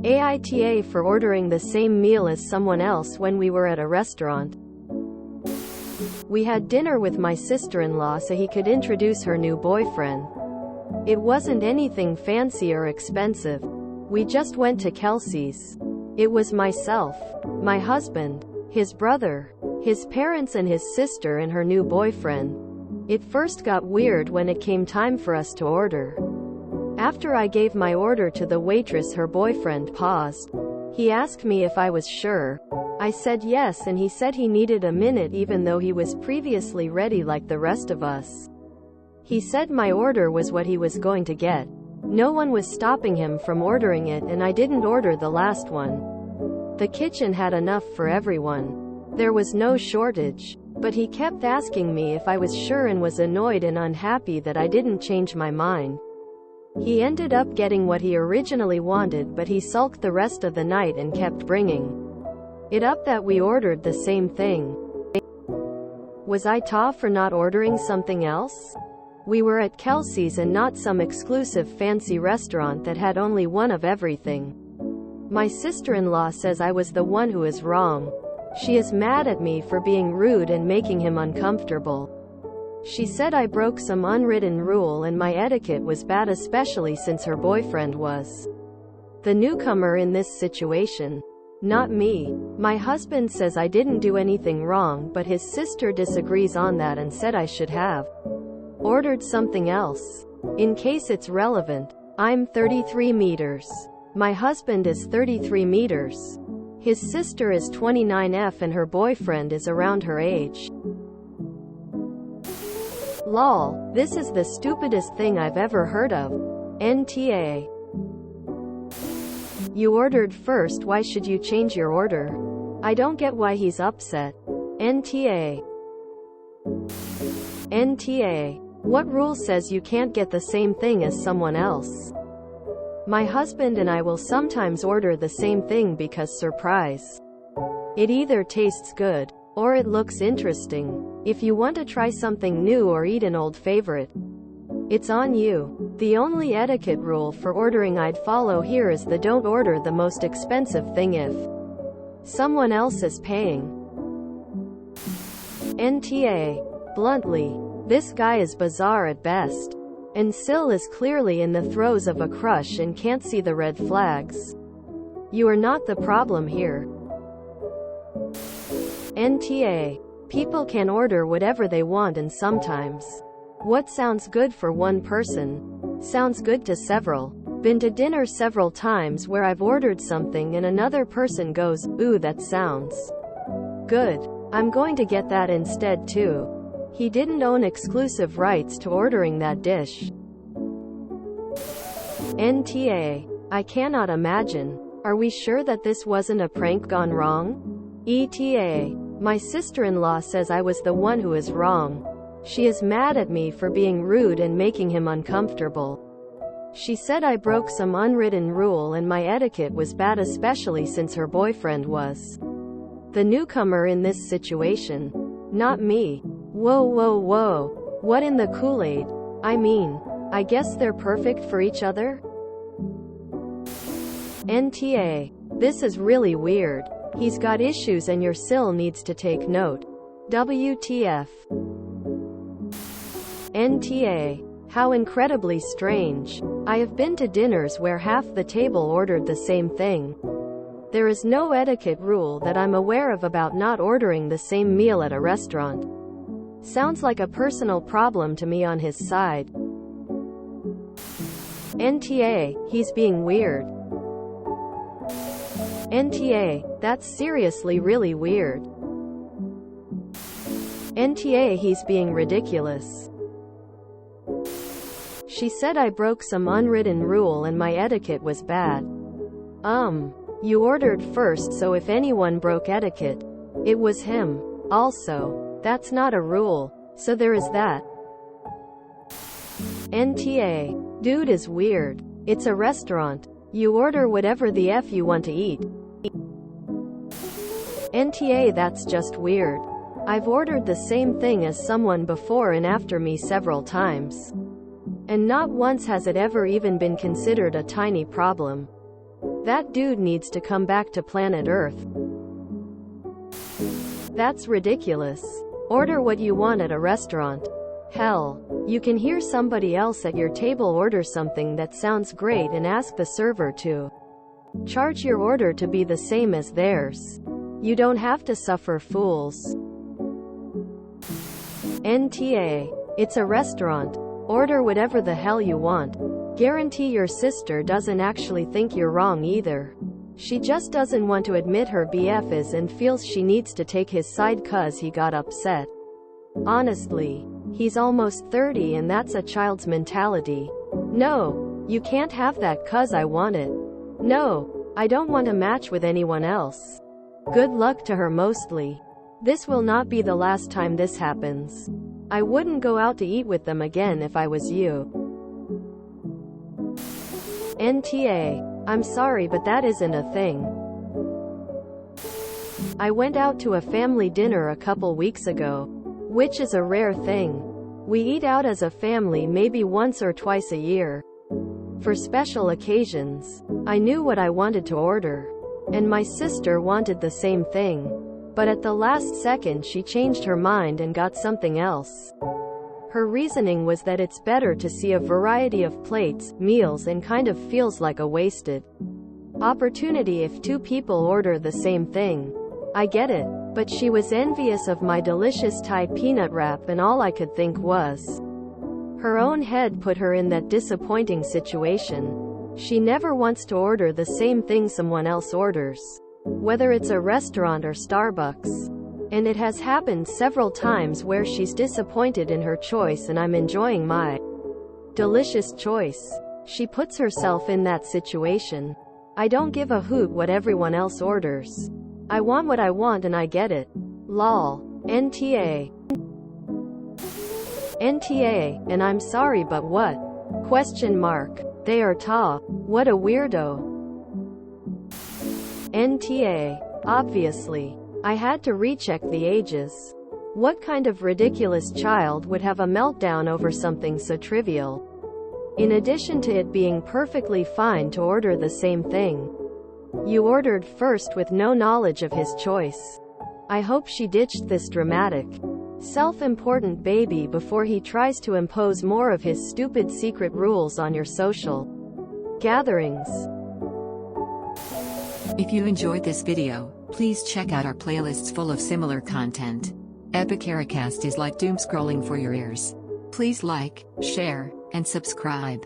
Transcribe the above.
AITA for ordering the same meal as someone else when we were at a restaurant. We had dinner with my sister-in-law so he could introduce her new boyfriend. It wasn't anything fancy or expensive. We just went to Kelsey's. It was myself, my husband, his brother, his parents and his sister and her new boyfriend. It first got weird when it came time for us to order. After I gave my order to the waitress, her boyfriend paused. He asked me if I was sure. I said yes, and he said he needed a minute even though he was previously ready like the rest of us. He said my order was what he was going to get. No one was stopping him from ordering it, and I didn't order the last one. The kitchen had enough for everyone. There was no shortage. But he kept asking me if I was sure and was annoyed and unhappy that I didn't change my mind. He ended up getting what he originally wanted, but he sulked the rest of the night and kept bringing it up that we ordered the same thing. Was I ta for not ordering something else? We were at Kelsey's and not some exclusive fancy restaurant that had only one of everything. My sister-in-law says I was the one who is wrong. She is mad at me for being rude and making him uncomfortable. She said I broke some unwritten rule and my etiquette was bad, especially since her boyfriend was the newcomer in this situation. Not me. My husband says I didn't do anything wrong, but his sister disagrees on that and said I should have ordered something else. In case it's relevant, I'm 33 meters. My husband is 33 meters. His sister is 29F and her boyfriend is around her age. Lol, this is the stupidest thing I've ever heard of. NTA. You ordered first, why should you change your order? I don't get why he's upset. NTA. NTA. What rule says you can't get the same thing as someone else? My husband and I will sometimes order the same thing because surprise. It either tastes good, or it looks interesting. If you want to try something new or eat an old favorite, it's on you. The only etiquette rule for ordering I'd follow here is the don't order the most expensive thing if someone else is paying. NTA. Bluntly, this guy is bizarre at best. And Sil is clearly in the throes of a crush and can't see the red flags. You are not the problem here. NTA. People can order whatever they want, and sometimes what sounds good for one person sounds good to several. Been to dinner several times where I've ordered something and another person goes, "Ooh, that sounds good. I'm going to get that instead too." He didn't own exclusive rights to ordering that dish. NTA. I cannot imagine. Are we sure that this wasn't a prank gone wrong? ETA. My sister-in-law says I was the one who is wrong. She is mad at me for being rude and making him uncomfortable. She said I broke some unwritten rule and my etiquette was bad, especially since her boyfriend was the newcomer in this situation. Not me. Whoa whoa whoa. What in the Kool-Aid? I mean, I guess they're perfect for each other? NTA. This is really weird. He's got issues and your Sil needs to take note. WTF. NTA. How incredibly strange. I have been to dinners where half the table ordered the same thing. There is no etiquette rule that I'm aware of about not ordering the same meal at a restaurant. Sounds like a personal problem to me on his side. NTA. He's being weird. NTA. That's seriously really weird. NTA. He's being ridiculous. She said I broke some unwritten rule and my etiquette was bad. You ordered first, so if anyone broke etiquette, it was him. Also, that's not a rule, so there is that. NTA. Dude is weird. It's a restaurant. You order whatever the F you want to eat. NTA. That's just weird. I've ordered the same thing as someone before and after me several times. And not once has it ever even been considered a tiny problem. That dude needs to come back to planet Earth. That's ridiculous. Order what you want at a restaurant. Hell, you can hear somebody else at your table order something that sounds great and ask the server to charge your order to be the same as theirs. You don't have to suffer fools. NTA. It's a restaurant. Order whatever the hell you want. Guarantee your sister doesn't actually think you're wrong either. She just doesn't want to admit her BF is and feels she needs to take his side cause he got upset. Honestly, he's almost 30 and that's a child's mentality. No, you can't have that cause I want it. No, I don't want to match with anyone else. Good luck to her mostly. This will not be the last time this happens. I wouldn't go out to eat with them again if I was you. NTA. I'm sorry but that isn't a thing. I went out to a family dinner a couple weeks ago, which is a rare thing. We eat out as a family maybe once or twice a year. For special occasions, I knew what I wanted to order, and my sister wanted the same thing. But at the last second she changed her mind and got something else. Her reasoning was that it's better to see a variety of plates, meals and kind of feels like a wasted opportunity if two people order the same thing. I get it, but she was envious of my delicious Thai peanut wrap and all I could think was her own head put her in that disappointing situation. She never wants to order the same thing someone else orders, whether it's a restaurant or Starbucks. And it has happened several times where she's disappointed in her choice and I'm enjoying my delicious choice. She puts herself in that situation. I don't give a hoot what everyone else orders. I want what I want and I get it. Lol. NTA. NTA, and I'm sorry but what? Question mark. They are ta. What a weirdo. NTA. Obviously. I had to recheck the ages. What kind of ridiculous child would have a meltdown over something so trivial? In addition to it being perfectly fine to order the same thing, you ordered first with no knowledge of his choice. I hope she ditched this dramatic, self-important baby before he tries to impose more of his stupid secret rules on your social gatherings. If you enjoyed this video, please check out our playlists full of similar content. AmITheAsshole is like doom scrolling for your ears. Please like, share, and subscribe.